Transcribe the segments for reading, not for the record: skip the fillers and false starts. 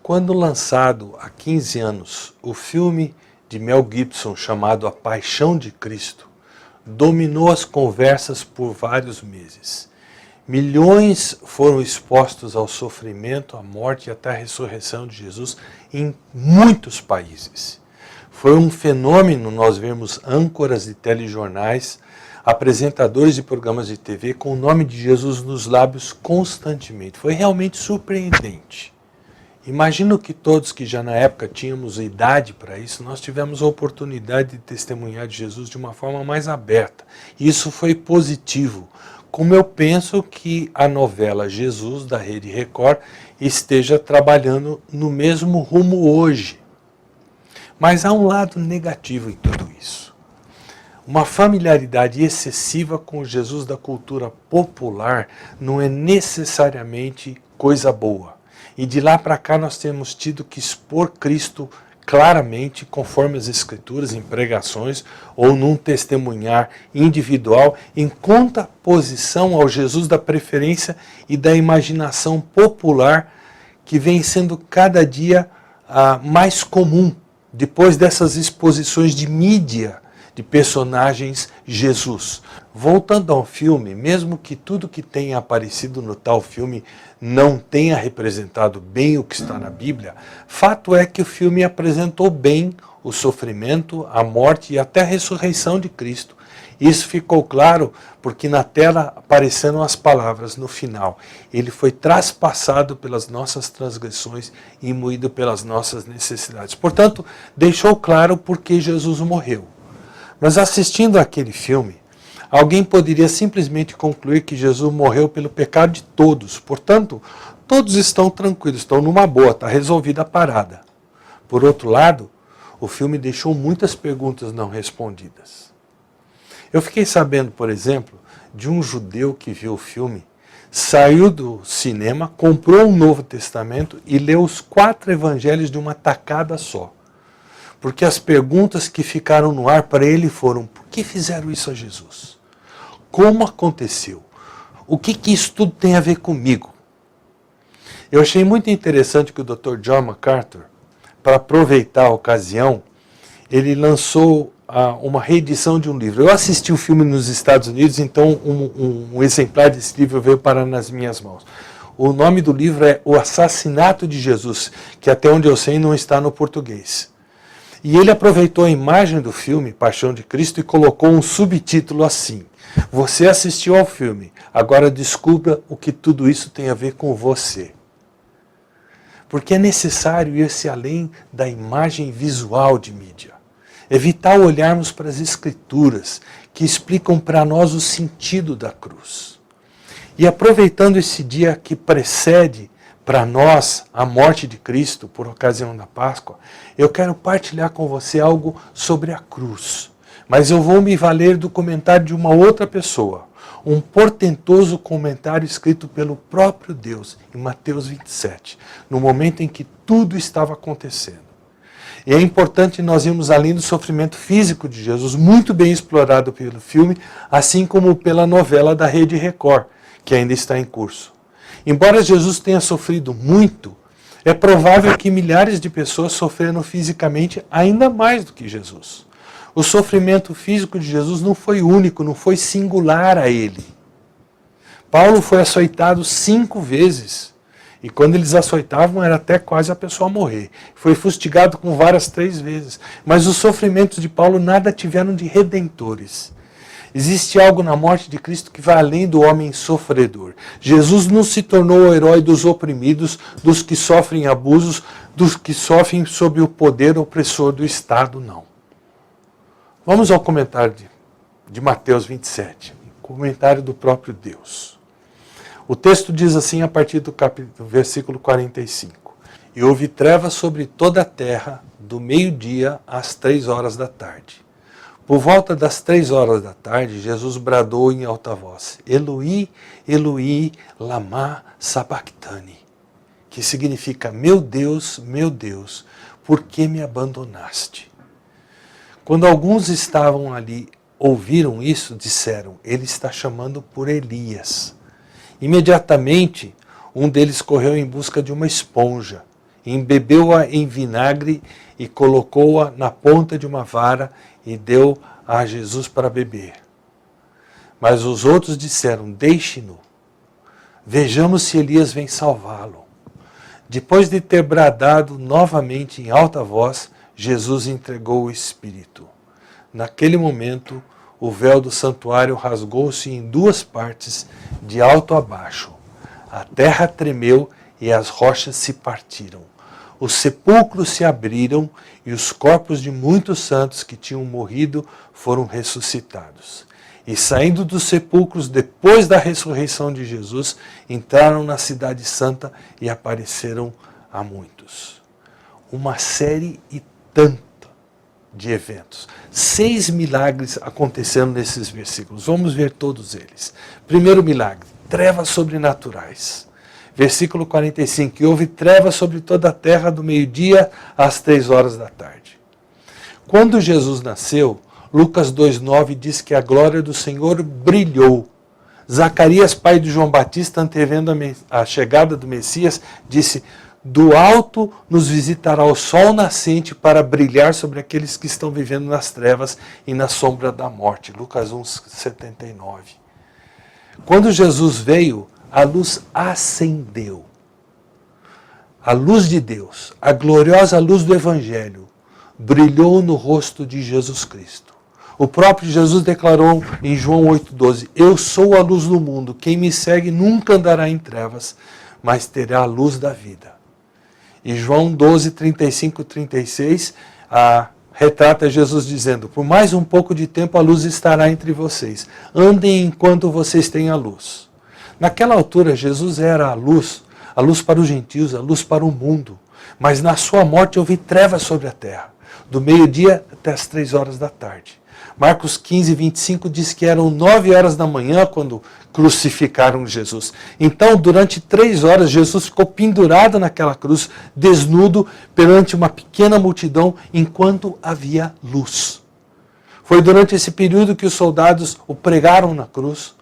Quando lançado há 15 anos, o filme de Mel Gibson chamado A Paixão de Cristo dominou as conversas por vários meses. Milhões foram expostos ao sofrimento, à morte e até à ressurreição de Jesus em muitos países. Foi um fenômeno nós vermos âncoras de telejornais, apresentadores de programas de TV com o nome de Jesus nos lábios constantemente. Foi realmente surpreendente. Imagino que todos que já na época tínhamos idade para isso, nós tivemos a oportunidade de testemunhar de Jesus de uma forma mais aberta. E isso foi positivo. Como eu penso que a novela Jesus, da Rede Record, esteja trabalhando no mesmo rumo hoje. Mas há um lado negativo em tudo isso. Uma familiaridade excessiva com o Jesus da cultura popular não é necessariamente coisa boa. E de lá para cá nós temos tido que expor Cristo claramente, conforme as Escrituras, em pregações ou num testemunhar individual, em contraposição ao Jesus da preferência e da imaginação popular que vem sendo cada dia mais comum depois dessas exposições de mídia de personagens Jesus. Voltando ao filme, mesmo que tudo que tenha aparecido no tal filme não tenha representado bem o que está na Bíblia, fato é que o filme apresentou bem o sofrimento, a morte e até a ressurreição de Cristo. Isso ficou claro porque na tela apareceram as palavras no final. Ele foi traspassado pelas nossas transgressões e moído pelas nossas necessidades. Portanto, deixou claro por que Jesus morreu. Mas assistindo àquele filme, alguém poderia simplesmente concluir que Jesus morreu pelo pecado de todos. Portanto, todos estão tranquilos, estão numa boa, está resolvida a parada. Por outro lado, o filme deixou muitas perguntas não respondidas. Eu fiquei sabendo, por exemplo, de um judeu que viu o filme, saiu do cinema, comprou um Novo Testamento e leu os 4 evangelhos de uma tacada só. Porque as perguntas que ficaram no ar para ele foram: por que fizeram isso a Jesus? Como aconteceu? O que isso tudo tem a ver comigo? Eu achei muito interessante que o Dr. John MacArthur, para aproveitar a ocasião, ele lançou uma reedição de um livro. Eu assisti o filme nos Estados Unidos, então um exemplar desse livro veio parar nas minhas mãos. O nome do livro é O Assassinato de Jesus, que até onde eu sei não está no português. E ele aproveitou a imagem do filme, Paixão de Cristo, e colocou um subtítulo assim: você assistiu ao filme, agora descubra o que tudo isso tem a ver com você. Porque é necessário ir-se além da imagem visual de mídia. É vital olharmos para as Escrituras, que explicam para nós o sentido da cruz. E aproveitando esse dia que precede para nós a morte de Cristo, por ocasião da Páscoa, eu quero partilhar com você algo sobre a cruz. Mas eu vou me valer do comentário de uma outra pessoa, um portentoso comentário escrito pelo próprio Deus, em Mateus 27, no momento em que tudo estava acontecendo. E é importante nós irmos além do sofrimento físico de Jesus, muito bem explorado pelo filme, assim como pela novela da Rede Record, que ainda está em curso. Embora Jesus tenha sofrido muito, é provável que milhares de pessoas sofreram fisicamente ainda mais do que Jesus. O sofrimento físico de Jesus não foi único, não foi singular a ele. Paulo foi açoitado 5 vezes. E quando eles açoitavam, era até quase a pessoa morrer. Foi fustigado com varas 3 vezes. Mas os sofrimentos de Paulo nada tiveram de redentores. Existe algo na morte de Cristo que vai além do homem sofredor. Jesus não se tornou o herói dos oprimidos, dos que sofrem abusos, dos que sofrem sob o poder opressor do Estado, não. Vamos ao comentário de Mateus 27, comentário do próprio Deus. O texto diz assim a partir do versículo 45. E houve trevas sobre toda a terra, do meio-dia às 3 horas da tarde. Por volta das 3 horas da tarde, Jesus bradou em alta voz: Eloi, Eloi, lama sabachthani, que significa: meu Deus, por que me abandonaste? Quando alguns estavam ali, ouviram isso, disseram: ele está chamando por Elias. Imediatamente, um deles correu em busca de uma esponja embebeu-a em vinagre e colocou-a na ponta de uma vara e deu a Jesus para beber. Mas os outros disseram, deixe-no, vejamos se Elias vem salvá-lo. Depois de ter bradado novamente em alta voz, Jesus entregou o Espírito. Naquele momento, o véu do santuário rasgou-se em duas partes, de alto a baixo. A terra tremeu e as rochas se partiram. Os sepulcros se abriram e os corpos de muitos santos que tinham morrido foram ressuscitados. E saindo dos sepulcros, depois da ressurreição de Jesus, entraram na cidade santa e apareceram a muitos. Uma série e tanta de eventos. 6 milagres aconteceram nesses versículos. Vamos ver todos eles. Primeiro milagre, trevas sobrenaturais. Versículo 45, e houve trevas sobre toda a terra do meio-dia às 3 horas da tarde. Quando Jesus nasceu, Lucas 2,9 diz que a glória do Senhor brilhou. Zacarias, pai de João Batista, antevendo a chegada do Messias, disse, do alto nos visitará o sol nascente para brilhar sobre aqueles que estão vivendo nas trevas e na sombra da morte. Lucas 1,79. Quando Jesus veio, a luz acendeu. A luz de Deus, a gloriosa luz do Evangelho, brilhou no rosto de Jesus Cristo. O próprio Jesus declarou em João 8,12, eu sou a luz do mundo, quem me segue nunca andará em trevas, mas terá a luz da vida. E João 12, 35 e 36, retrata Jesus dizendo, por mais um pouco de tempo a luz estará entre vocês, andem enquanto vocês têm a luz. Naquela altura Jesus era a luz para os gentios, a luz para o mundo, mas na sua morte houve trevas sobre a terra, do meio-dia até as 3 horas da tarde. Marcos 15, 25 diz que eram 9 horas da manhã quando crucificaram Jesus. Então, durante 3 horas, Jesus ficou pendurado naquela cruz, desnudo, perante uma pequena multidão, enquanto havia luz. Foi durante esse período que os soldados o pregaram na cruz,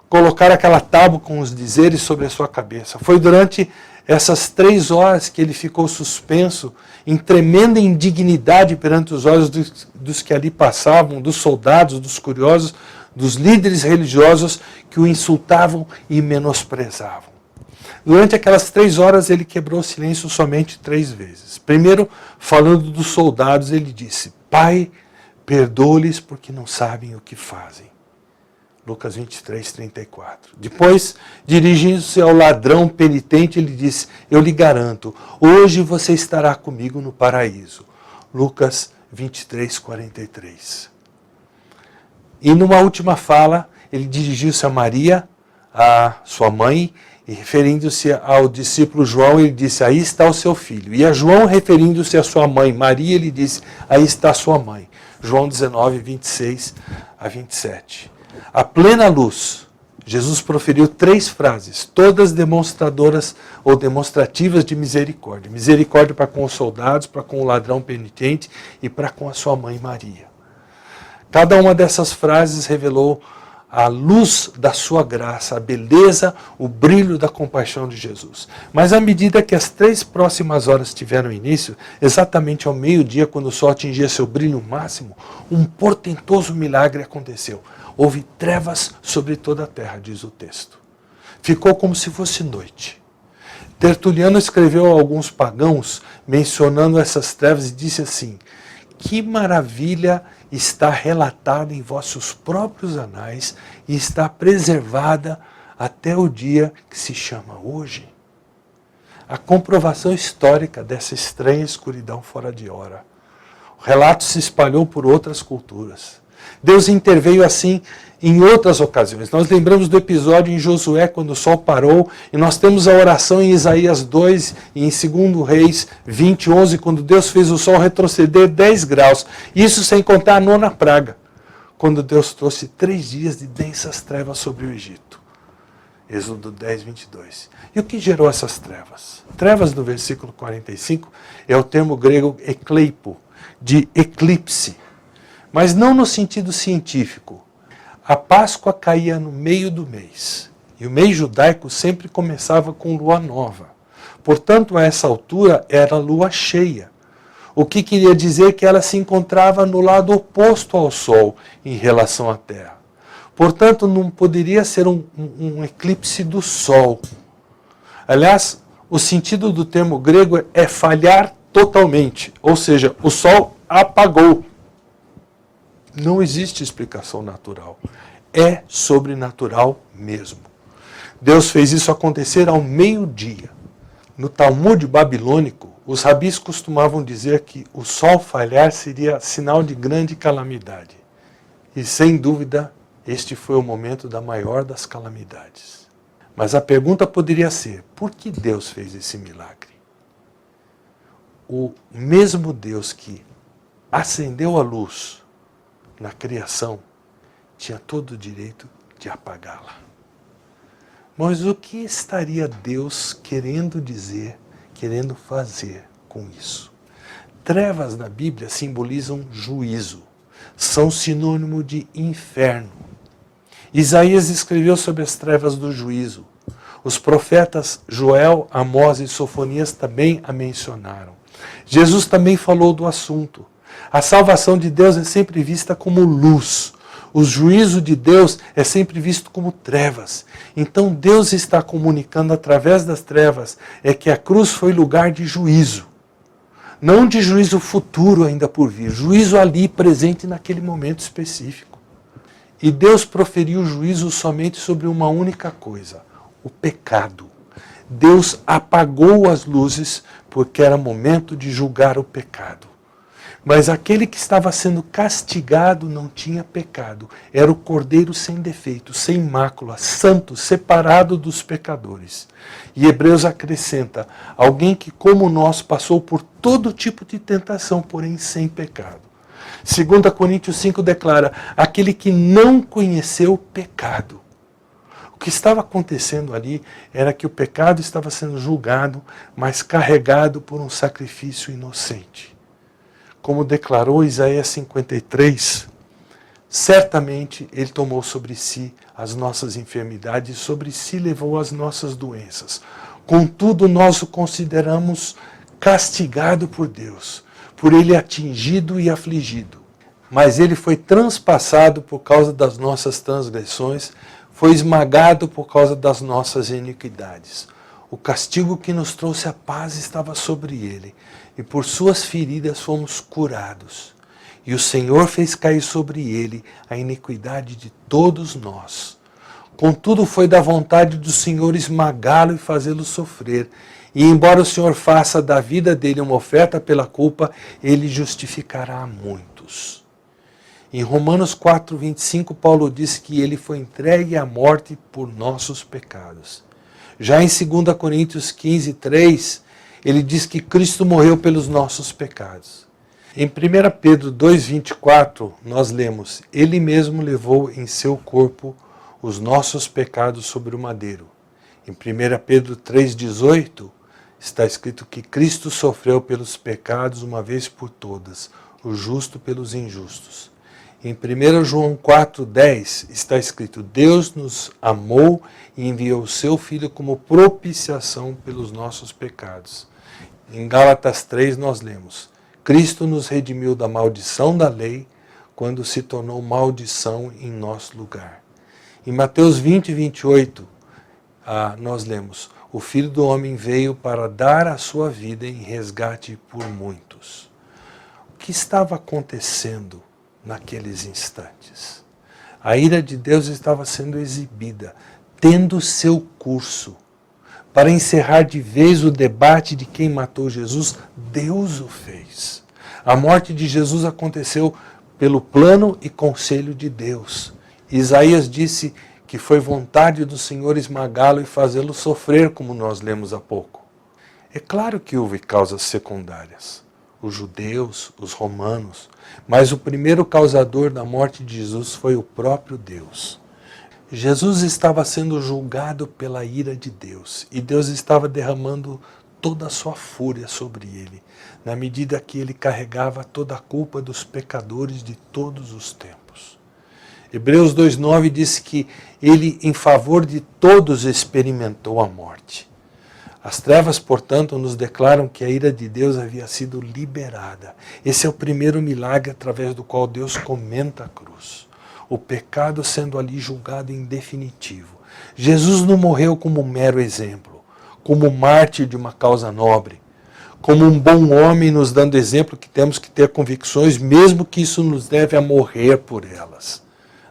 colocaram aquela tábua com os dizeres sobre a sua cabeça. Foi durante essas 3 horas que ele ficou suspenso, em tremenda indignidade perante os olhos dos que ali passavam, dos soldados, dos curiosos, dos líderes religiosos que o insultavam e menosprezavam. Durante aquelas 3 horas ele quebrou o silêncio somente 3 vezes. Primeiro, falando dos soldados, ele disse, Pai, perdoa-lhes porque não sabem o que fazem. Lucas 23, 34. Depois, dirigindo-se ao ladrão penitente, ele disse, eu lhe garanto, hoje você estará comigo no paraíso. Lucas 23, 43. E numa última fala, ele dirigiu-se a Maria, a sua mãe, e referindo-se ao discípulo João, ele disse, aí está o seu filho. E a João, referindo-se à sua mãe, Maria, ele disse, aí está a sua mãe. João 19, 26 a 27. A plena luz, Jesus proferiu 3 frases, todas demonstradoras ou demonstrativas de misericórdia. Misericórdia para com os soldados, para com o ladrão penitente e para com a sua mãe Maria. Cada uma dessas frases revelou a luz da sua graça, a beleza, o brilho da compaixão de Jesus. Mas à medida que as 3 próximas horas tiveram início, exatamente ao meio-dia, quando o sol atingia seu brilho máximo, um portentoso milagre aconteceu. Houve trevas sobre toda a terra, diz o texto. Ficou como se fosse noite. Tertuliano escreveu a alguns pagãos, mencionando essas trevas, e disse assim, que maravilha está relatada em vossos próprios anais e está preservada até o dia que se chama hoje. A comprovação histórica dessa estranha escuridão fora de hora. O relato se espalhou por outras culturas. Deus interveio assim em outras ocasiões. Nós lembramos do episódio em Josué, quando o sol parou, e nós temos a oração em Isaías 2 e em 2 Reis 20, 11, quando Deus fez o sol retroceder 10 graus. Isso sem contar a 9ª praga, quando Deus trouxe 3 dias de densas trevas sobre o Egito. Êxodo 10, 22. E o que gerou essas trevas? Trevas, no versículo 45, é o termo grego ekleipo, de eclipse. Mas não no sentido científico. A Páscoa caía no meio do mês. E o mês judaico sempre começava com lua nova. Portanto, a essa altura era lua cheia, o que queria dizer que ela se encontrava no lado oposto ao Sol em relação à Terra. Portanto, não poderia ser um eclipse do Sol. Aliás, o sentido do termo grego é falhar totalmente, ou seja, o Sol apagou. Não existe explicação natural. É sobrenatural mesmo. Deus fez isso acontecer ao meio-dia. No Talmud babilônico, os rabis costumavam dizer que o sol falhar seria sinal de grande calamidade. E, sem dúvida, este foi o momento da maior das calamidades. Mas a pergunta poderia ser, por que Deus fez esse milagre? O mesmo Deus que acendeu a luz na criação tinha todo o direito de apagá-la. Mas o que estaria Deus querendo dizer, querendo fazer com isso? Trevas na Bíblia simbolizam juízo, são sinônimo de inferno. Isaías escreveu sobre as trevas do juízo. Os profetas Joel, Amós e Sofonias também a mencionaram. Jesus também falou do assunto. A salvação de Deus é sempre vista como luz. O juízo de Deus é sempre visto como trevas. Então Deus está comunicando através das trevas é que a cruz foi lugar de juízo. Não de juízo futuro ainda por vir, juízo ali presente naquele momento específico. E Deus proferiu juízo somente sobre uma única coisa, o pecado. Deus apagou as luzes porque era momento de julgar o pecado. Mas aquele que estava sendo castigado não tinha pecado. Era o Cordeiro sem defeito, sem mácula, santo, separado dos pecadores. E Hebreus acrescenta, alguém que como nós passou por todo tipo de tentação, porém sem pecado. 2 Coríntios 5 declara, aquele que não conheceu o pecado. O que estava acontecendo ali era que o pecado estava sendo julgado, mas carregado por um sacrifício inocente. Como declarou Isaías 53, certamente Ele tomou sobre si as nossas enfermidades, sobre si levou as nossas doenças. Contudo, nós o consideramos castigado por Deus, por Ele atingido e afligido. Mas Ele foi transpassado por causa das nossas transgressões, foi esmagado por causa das nossas iniquidades. O castigo que nos trouxe a paz estava sobre Ele, e por suas feridas fomos curados. E o Senhor fez cair sobre Ele a iniquidade de todos nós. Contudo, foi da vontade do Senhor esmagá-lo e fazê-lo sofrer. E embora o Senhor faça da vida dele uma oferta pela culpa, Ele justificará a muitos. Em Romanos 4, 25, Paulo diz que Ele foi entregue à morte por nossos pecados. Já em 2 Coríntios 15, 3, ele diz que Cristo morreu pelos nossos pecados. Em 1 Pedro 2,24, nós lemos, Ele mesmo levou em seu corpo os nossos pecados sobre o madeiro. Em 1 Pedro 3,18, está escrito que Cristo sofreu pelos pecados uma vez por todas, o justo pelos injustos. Em 1 João 4,10 está escrito, Deus nos amou e enviou o seu Filho como propiciação pelos nossos pecados. Em Gálatas 3 nós lemos, Cristo nos redimiu da maldição da lei, quando se tornou maldição em nosso lugar. Em Mateus 20, 28, nós lemos, o Filho do Homem veio para dar a sua vida em resgate por muitos. O que estava acontecendo naqueles instantes? A ira de Deus estava sendo exibida, tendo seu curso. Para encerrar de vez o debate de quem matou Jesus, Deus o fez. A morte de Jesus aconteceu pelo plano e conselho de Deus. Isaías disse que foi vontade do Senhor esmagá-lo e fazê-lo sofrer, como nós lemos há pouco. É claro que houve causas secundárias, os judeus, os romanos, mas o primeiro causador da morte de Jesus foi o próprio Deus. Jesus estava sendo julgado pela ira de Deus e Deus estava derramando toda a sua fúria sobre ele, na medida que ele carregava toda a culpa dos pecadores de todos os tempos. Hebreus 2,9 diz que ele, em favor de todos, experimentou a morte. As trevas, portanto, nos declaram que a ira de Deus havia sido liberada. Esse é o primeiro milagre através do qual Deus comenta a cruz. O pecado sendo ali julgado em definitivo. Jesus não morreu como um mero exemplo, como mártir de uma causa nobre, como um bom homem nos dando exemplo que temos que ter convicções, mesmo que isso nos leve a morrer por elas.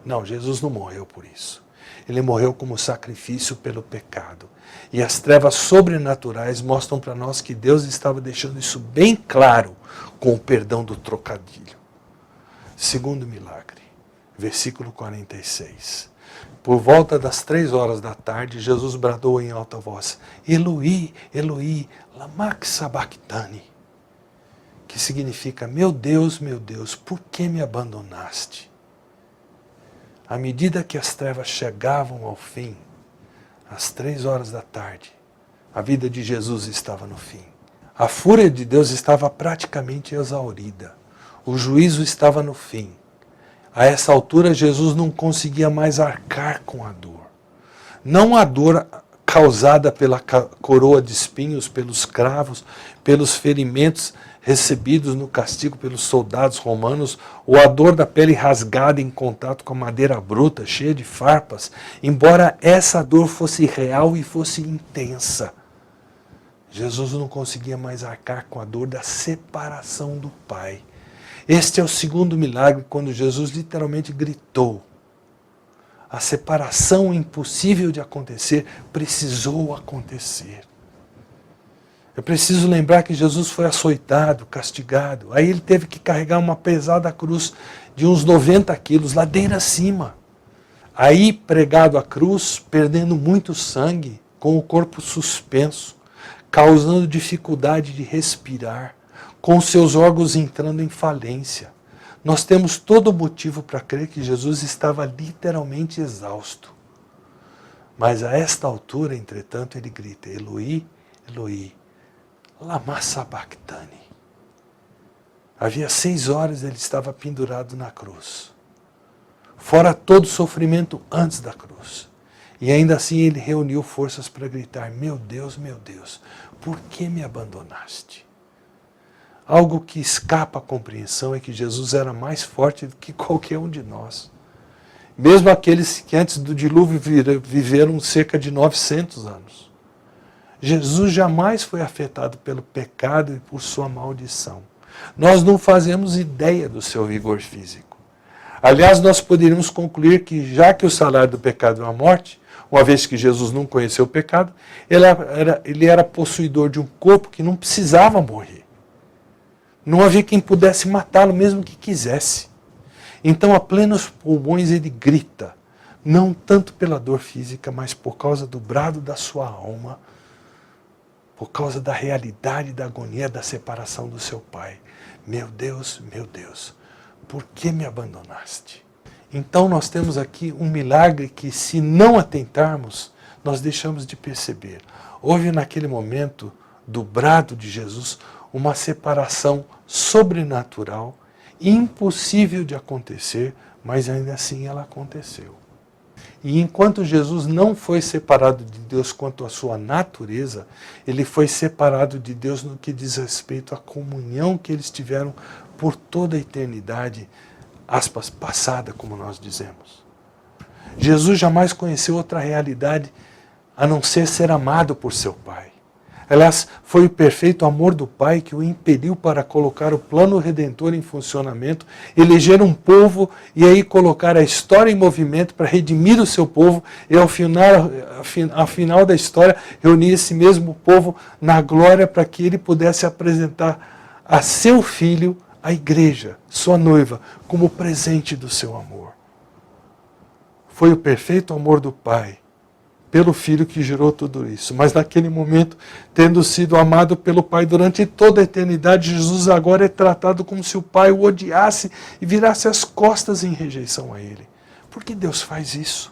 Não, Jesus não morreu por isso. Ele morreu como sacrifício pelo pecado. E as trevas sobrenaturais mostram para nós que Deus estava deixando isso bem claro com o perdão do trocadilho. Segundo milagre, versículo 46. Por volta das 3 da tarde, Jesus bradou em alta voz: Eloi, Eloi, lama sabachthani, que significa: meu Deus, por que me abandonaste? À medida que as trevas chegavam ao fim, às 3 da tarde, a vida de Jesus estava no fim. A fúria de Deus estava praticamente exaurida. O juízo estava no fim. A essa altura, Jesus não conseguia mais arcar com a dor. Não a dor causada pela coroa de espinhos, pelos cravos, pelos ferimentos recebidos no castigo pelos soldados romanos, ou a dor da pele rasgada em contato com a madeira bruta, cheia de farpas, embora essa dor fosse real e fosse intensa. Jesus não conseguia mais arcar com a dor da separação do Pai. Este é o segundo milagre, quando Jesus literalmente gritou. A separação impossível de acontecer precisou acontecer. É preciso lembrar que Jesus foi açoitado, castigado. Aí ele teve que carregar uma pesada cruz de uns 90 quilos, ladeira acima. Aí, pregado à cruz, perdendo muito sangue, com o corpo suspenso, causando dificuldade de respirar, com seus órgãos entrando em falência. Nós temos todo motivo para crer que Jesus estava literalmente exausto. Mas a esta altura, entretanto, ele grita: Eloi, Eloi, lama sabachthani. Havia 6 horas ele estava pendurado na cruz. Fora todo o sofrimento antes da cruz. E ainda assim ele reuniu forças para gritar: meu Deus, por que me abandonaste? Algo que escapa à compreensão é que Jesus era mais forte do que qualquer um de nós. Mesmo aqueles que antes do dilúvio viveram cerca de 900 anos. Jesus jamais foi afetado pelo pecado e por sua maldição. Nós não fazemos ideia do seu vigor físico. Aliás, nós poderíamos concluir que, já que o salário do pecado é a morte, uma vez que Jesus não conheceu o pecado, ele era possuidor de um corpo que não precisava morrer. Não havia quem pudesse matá-lo, mesmo que quisesse. Então, a plenos pulmões, ele grita, não tanto pela dor física, mas por causa do brado da sua alma, por causa da realidade da agonia da separação do seu Pai. Meu Deus, por que me abandonaste? Então nós temos aqui um milagre que, se não atentarmos, nós deixamos de perceber. Houve naquele momento do brado de Jesus uma separação sobrenatural, impossível de acontecer, mas ainda assim ela aconteceu. E enquanto Jesus não foi separado de Deus quanto à sua natureza, ele foi separado de Deus no que diz respeito à comunhão que eles tiveram por toda a eternidade, aspas, passada, como nós dizemos. Jesus jamais conheceu outra realidade a não ser amado por seu Pai. Aliás, foi o perfeito amor do Pai que o impeliu para colocar o plano redentor em funcionamento, eleger um povo e aí colocar a história em movimento para redimir o seu povo e ao final da história reunir esse mesmo povo na glória para que ele pudesse apresentar a seu filho, a igreja, sua noiva, como presente do seu amor. Foi o perfeito amor do Pai pelo Filho que gerou tudo isso. Mas naquele momento, tendo sido amado pelo Pai durante toda a eternidade, Jesus agora é tratado como se o Pai o odiasse e virasse as costas em rejeição a Ele. Por que Deus faz isso?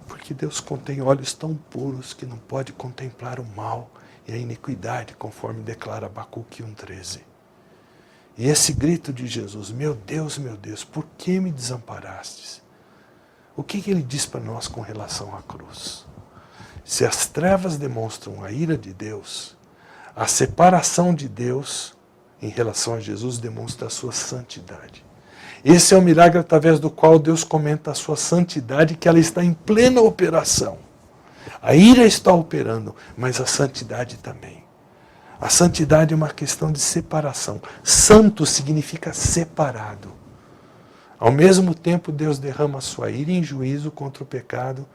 Porque Deus contém olhos tão puros que não pode contemplar o mal e a iniquidade, conforme declara Abacuque 1,13. E esse grito de Jesus: meu Deus, por que me desamparastes? O que ele diz para nós com relação à cruz? Se as trevas demonstram a ira de Deus, a separação de Deus em relação a Jesus demonstra a sua santidade. Esse é o milagre através do qual Deus comenta a sua santidade, que ela está em plena operação. A ira está operando, mas a santidade também. A santidade é uma questão de separação. Santo significa separado. Ao mesmo tempo, Deus derrama a sua ira em juízo contra o pecado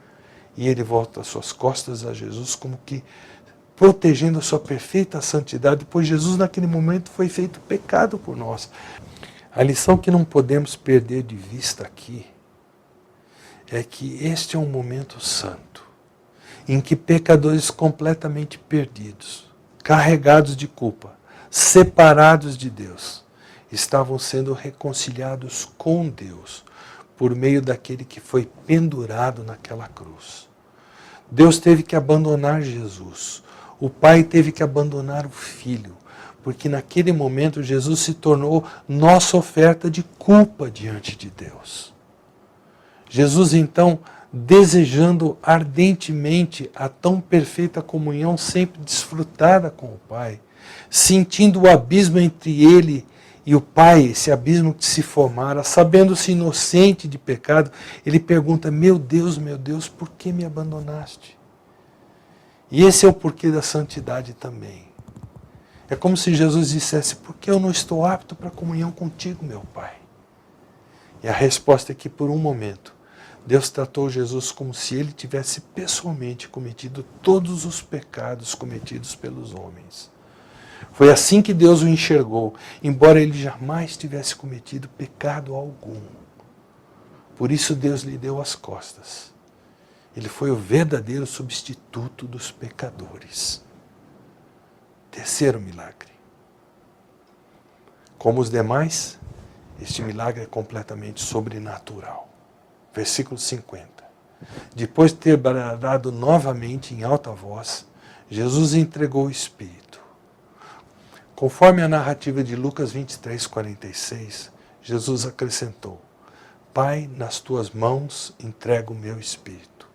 e ele volta as suas costas a Jesus, como que protegendo a sua perfeita santidade, pois Jesus naquele momento foi feito pecado por nós. A lição que não podemos perder de vista aqui é que este é um momento santo, em que pecadores completamente perdidos, carregados de culpa, separados de Deus, estavam sendo reconciliados com Deus por meio daquele que foi pendurado naquela cruz. Deus teve que abandonar Jesus. O Pai teve que abandonar o Filho, porque naquele momento Jesus se tornou nossa oferta de culpa diante de Deus. Jesus então, desejando ardentemente a tão perfeita comunhão sempre desfrutada com o Pai, sentindo o abismo entre ele e o Pai, esse abismo que se formara, sabendo-se inocente de pecado, ele pergunta: meu Deus, por que me abandonaste? E esse é o porquê da santidade também. É como se Jesus dissesse: por que eu não estou apto para a comunhão contigo, meu Pai? E a resposta é que por um momento, Deus tratou Jesus como se ele tivesse pessoalmente cometido todos os pecados cometidos pelos homens. Foi assim que Deus o enxergou, embora ele jamais tivesse cometido pecado algum. Por isso Deus lhe deu as costas. Ele foi o verdadeiro substituto dos pecadores. Terceiro milagre. Como os demais, este milagre é completamente sobrenatural. Versículo 50. Depois de ter bradado novamente em alta voz, Jesus entregou o Espírito. Conforme a narrativa de Lucas 23:46, Jesus acrescentou: Pai, nas tuas mãos entrego o meu espírito.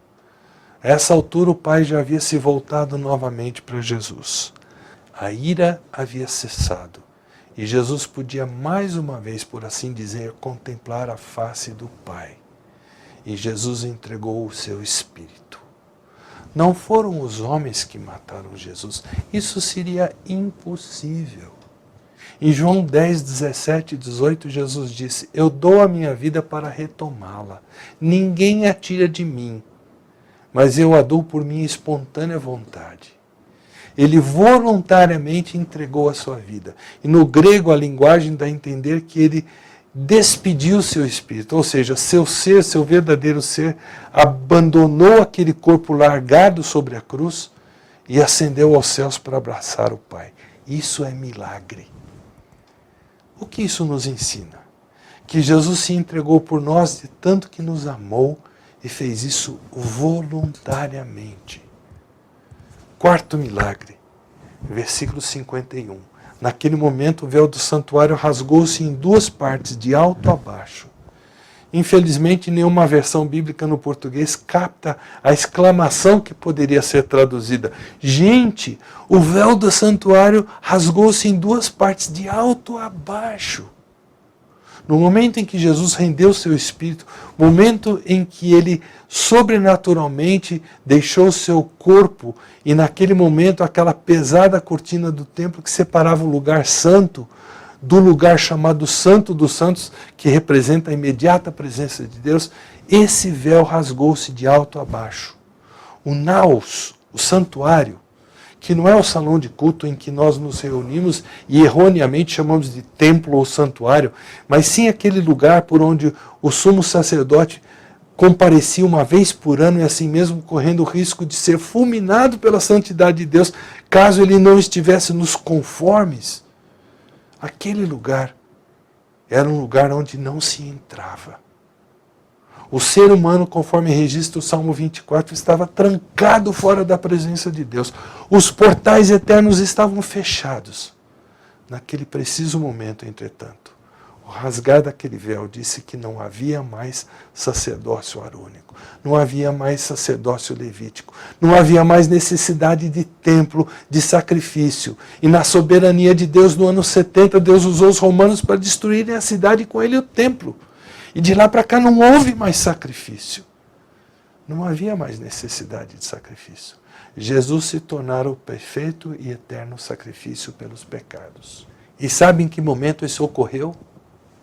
A essa altura o Pai já havia se voltado novamente para Jesus. A ira havia cessado e Jesus podia mais uma vez, por assim dizer, contemplar a face do Pai. E Jesus entregou o seu espírito. Não foram os homens que mataram Jesus. Isso seria impossível. Em João 10, 17 e 18, Jesus disse: eu dou a minha vida para retomá-la. Ninguém a tira de mim, mas eu a dou por minha espontânea vontade. Ele voluntariamente entregou a sua vida. E no grego a linguagem dá a entender que ele despediu seu espírito, ou seja, seu ser, seu verdadeiro ser, abandonou aquele corpo largado sobre a cruz e ascendeu aos céus para abraçar o Pai. Isso é milagre. O que isso nos ensina? Que Jesus se entregou por nós de tanto que nos amou e fez isso voluntariamente. Quarto milagre, versículo 51. Naquele momento, o véu do santuário rasgou-se em duas partes, de alto a baixo. Infelizmente, nenhuma versão bíblica no português capta a exclamação que poderia ser traduzida: gente, o véu do santuário rasgou-se em duas partes, de alto a baixo. No momento em que Jesus rendeu seu espírito, momento em que ele sobrenaturalmente deixou seu corpo, e naquele momento aquela pesada cortina do templo que separava o lugar santo do lugar chamado Santo dos Santos, que representa a imediata presença de Deus, esse véu rasgou-se de alto a baixo. O naos, o santuário, que não é o salão de culto em que nós nos reunimos e erroneamente chamamos de templo ou santuário, mas sim aquele lugar por onde o sumo sacerdote comparecia uma vez por ano e assim mesmo correndo o risco de ser fulminado pela santidade de Deus, caso ele não estivesse nos conformes. Aquele lugar era um lugar onde não se entrava. O ser humano, conforme registra o Salmo 24, estava trancado fora da presença de Deus. Os portais eternos estavam fechados. Naquele preciso momento, entretanto, O rasgar daquele véu disse que não havia mais sacerdócio arônico, não havia mais sacerdócio levítico, não havia mais necessidade de templo, de sacrifício. E na soberania de Deus, no ano 70, Deus usou os romanos para destruírem a cidade e com ele o templo. E de lá para cá não houve mais sacrifício. Não havia mais necessidade de sacrifício. Jesus se tornara o perfeito e eterno sacrifício pelos pecados. E sabe em que momento isso ocorreu?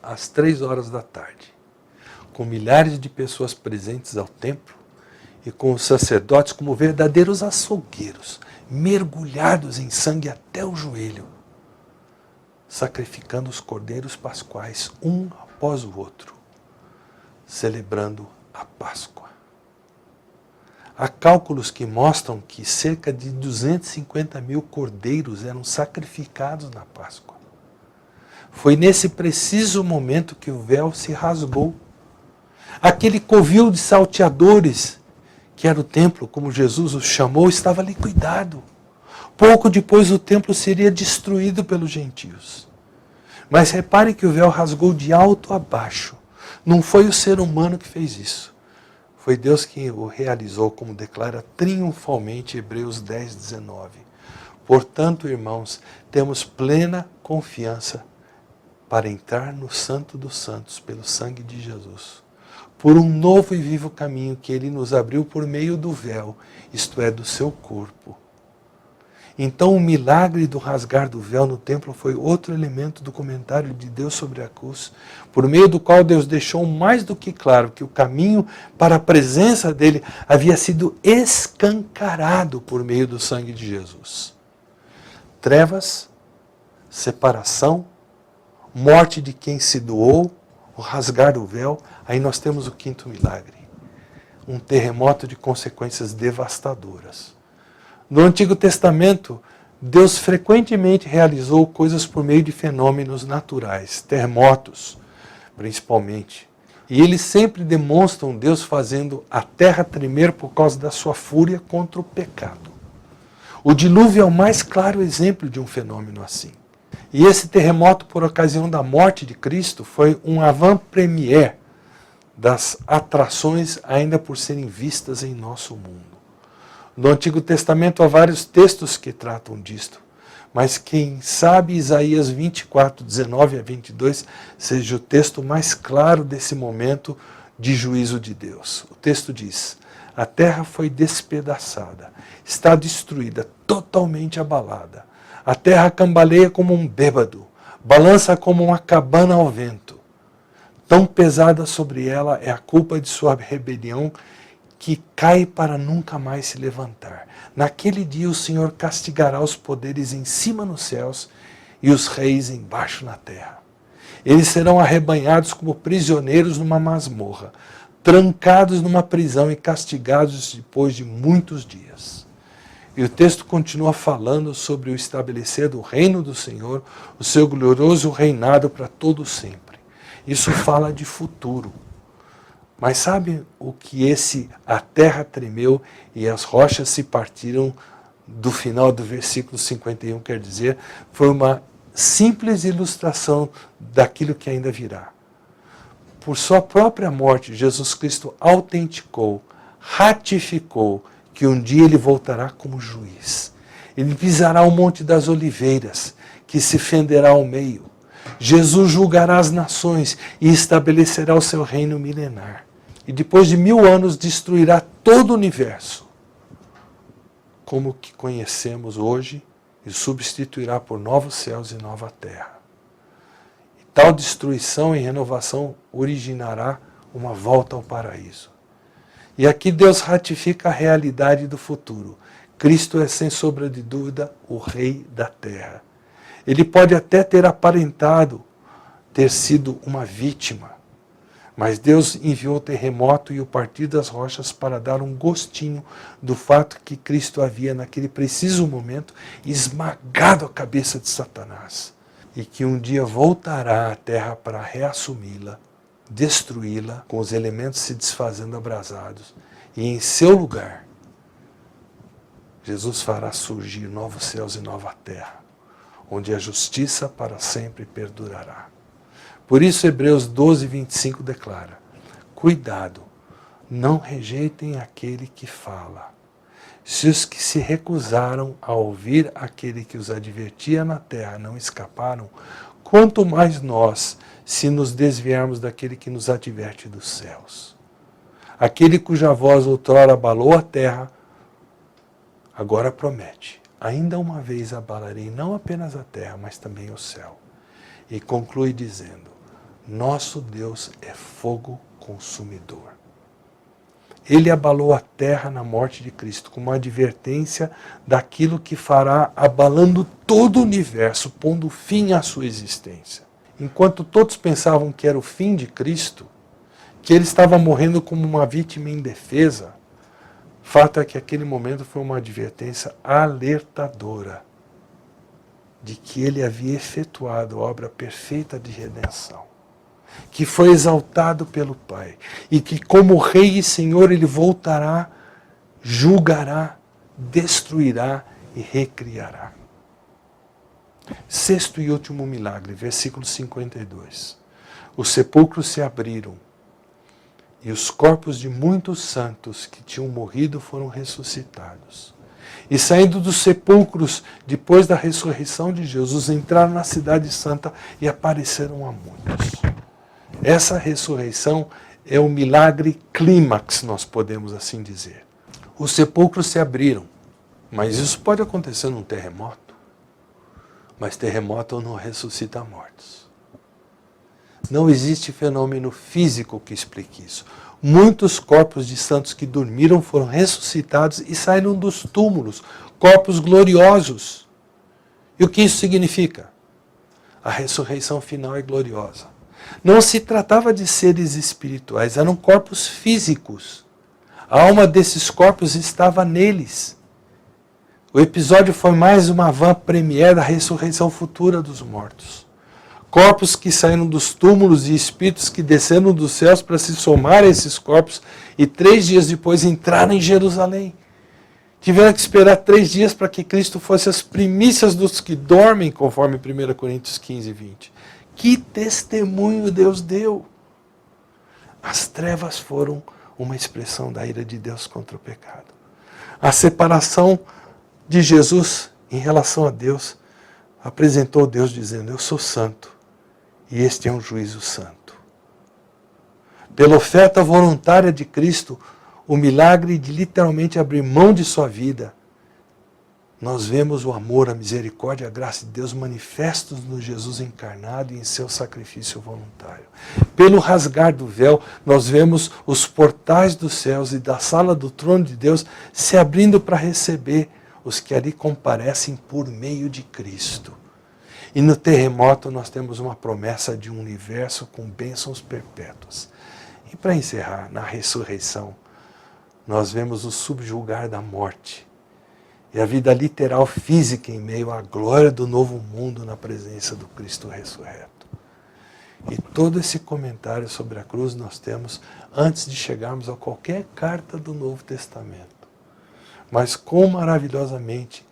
Às 3 horas da tarde, com milhares de pessoas presentes ao templo e com os sacerdotes como verdadeiros açougueiros, mergulhados em sangue até o joelho, sacrificando os cordeiros pascuais, um após o outro, celebrando a Páscoa. Há cálculos que mostram que cerca de 250 mil cordeiros eram sacrificados na Páscoa. Foi nesse preciso momento que o véu se rasgou. Aquele covil de salteadores, que era o templo, como Jesus o chamou, estava liquidado. Pouco depois o templo seria destruído pelos gentios. Mas repare que o véu rasgou de alto a baixo. Não foi o ser humano que fez isso. Foi Deus quem o realizou, como declara triunfalmente Hebreus 10, 19. Portanto, irmãos, temos plena confiança para entrar no Santo dos Santos pelo sangue de Jesus, por um novo e vivo caminho que Ele nos abriu por meio do véu, isto é, do seu corpo. Então o milagre do rasgar do véu no templo foi outro elemento do comentário de Deus sobre a cruz, por meio do qual Deus deixou mais do que claro que o caminho para a presença dele havia sido escancarado por meio do sangue de Jesus. Trevas, separação, morte de quem se doou, o rasgar do véu, aí nós temos o quinto milagre. Um terremoto de consequências devastadoras. No Antigo Testamento, Deus frequentemente realizou coisas por meio de fenômenos naturais, terremotos, principalmente. E eles sempre demonstram Deus fazendo a terra tremer por causa da sua fúria contra o pecado. O dilúvio é o mais claro exemplo de um fenômeno assim. E esse terremoto, por ocasião da morte de Cristo, foi um avant-première das atrações ainda por serem vistas em nosso mundo. No Antigo Testamento há vários textos que tratam disto, mas quem sabe Isaías 24, 19 a 22 seja o texto mais claro desse momento de juízo de Deus. O texto diz: a terra foi despedaçada, está destruída, totalmente abalada. A terra cambaleia como um bêbado, balança como uma cabana ao vento. Tão pesada sobre ela é a culpa de sua rebelião que cai para nunca mais se levantar. Naquele dia o Senhor castigará os poderes em cima nos céus e os reis embaixo na terra. Eles serão arrebanhados como prisioneiros numa masmorra, trancados numa prisão e castigados depois de muitos dias. E o texto continua falando sobre o estabelecer do reino do Senhor, o seu glorioso reinado para todo sempre. Isso fala de futuro. Mas sabe o que a terra tremeu e as rochas se partiram do final do versículo 51 quer dizer? Foi uma simples ilustração daquilo que ainda virá. Por sua própria morte, Jesus Cristo autenticou, ratificou que um dia ele voltará como juiz. Ele pisará o Monte das Oliveiras, que se fenderá ao meio. Jesus julgará as nações e estabelecerá o seu reino milenar. E depois de 1000 anos destruirá todo o universo, como o que conhecemos hoje, e substituirá por novos céus e nova terra. E tal destruição e renovação originará uma volta ao paraíso. E aqui Deus ratifica a realidade do futuro. Cristo é, sem sombra de dúvida, o Rei da Terra. Ele pode até ter aparentado ter sido uma vítima, mas Deus enviou o terremoto e o partir das rochas para dar um gostinho do fato que Cristo havia, naquele preciso momento, esmagado a cabeça de Satanás. E que um dia voltará à terra para reassumi-la, destruí-la, com os elementos se desfazendo abrasados. E em seu lugar, Jesus fará surgir novos céus e nova terra, onde a justiça para sempre perdurará. Por isso Hebreus 12, 25 declara: cuidado, não rejeitem aquele que fala. Se os que se recusaram a ouvir aquele que os advertia na terra não escaparam, quanto mais nós, se nos desviarmos daquele que nos adverte dos céus. Aquele cuja voz outrora abalou a terra, agora promete: ainda uma vez abalarei não apenas a terra, mas também o céu. E conclui dizendo: nosso Deus é fogo consumidor. Ele abalou a terra na morte de Cristo, como uma advertência daquilo que fará, abalando todo o universo, pondo fim à sua existência. Enquanto todos pensavam que era o fim de Cristo, que ele estava morrendo como uma vítima indefesa, fato é que aquele momento foi uma advertência alertadora de que ele havia efetuado a obra perfeita de redenção, que foi exaltado pelo Pai, e que como Rei e Senhor ele voltará, julgará, destruirá e recriará. Sexto e último milagre, versículo 52. Os sepulcros se abriram, e os corpos de muitos santos que tinham morrido foram ressuscitados. E saindo dos sepulcros, depois da ressurreição de Jesus, entraram na cidade santa e apareceram a muitos. Essa ressurreição é o milagre clímax, nós podemos assim dizer. Os sepulcros se abriram, mas isso pode acontecer num terremoto. Mas terremoto não ressuscita mortos. Não existe fenômeno físico que explique isso. Muitos corpos de santos que dormiram foram ressuscitados e saíram dos túmulos, corpos gloriosos. E o que isso significa? A ressurreição final é gloriosa. Não se tratava de seres espirituais, eram corpos físicos. A alma desses corpos estava neles. O episódio foi mais uma avant-première da ressurreição futura dos mortos. Corpos que saíram dos túmulos e espíritos que desceram dos céus para se somar a esses corpos e 3 dias depois entraram em Jerusalém. Tiveram que esperar 3 dias para que Cristo fosse as primícias dos que dormem, conforme 1 Coríntios 15, 20. Que testemunho Deus deu! As trevas foram uma expressão da ira de Deus contra o pecado. A separação de Jesus em relação a Deus apresentou Deus dizendo: eu sou santo e este é um juízo santo. Pela oferta voluntária de Cristo, o milagre de literalmente abrir mão de sua vida, nós vemos o amor, a misericórdia, a graça de Deus manifestos no Jesus encarnado e em seu sacrifício voluntário. Pelo rasgar do véu, nós vemos os portais dos céus e da sala do trono de Deus se abrindo para receber os que ali comparecem por meio de Cristo. E no terremoto nós temos uma promessa de um universo com bênçãos perpétuas. E para encerrar, na ressurreição, nós vemos o subjugar da morte e a vida literal física em meio à glória do novo mundo na presença do Cristo ressurreto. E todo esse comentário sobre a cruz nós temos antes de chegarmos a qualquer carta do Novo Testamento. Mas quão maravilhosamente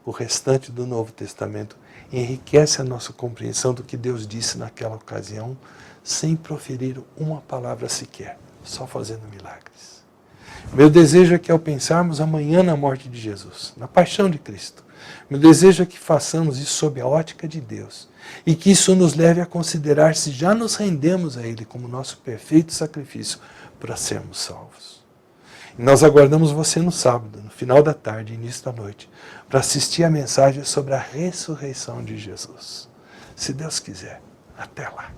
o restante do Novo Testamento enriquece a nossa compreensão do que Deus disse naquela ocasião, sem proferir uma palavra sequer, só fazendo milagres. Meu desejo é que ao pensarmos amanhã na morte de Jesus, na paixão de Cristo, meu desejo é que façamos isso sob a ótica de Deus e que isso nos leve a considerar se já nos rendemos a Ele como nosso perfeito sacrifício para sermos salvos. E nós aguardamos você no sábado, no final da tarde, início da noite, para assistir a mensagem sobre a ressurreição de Jesus. Se Deus quiser, até lá.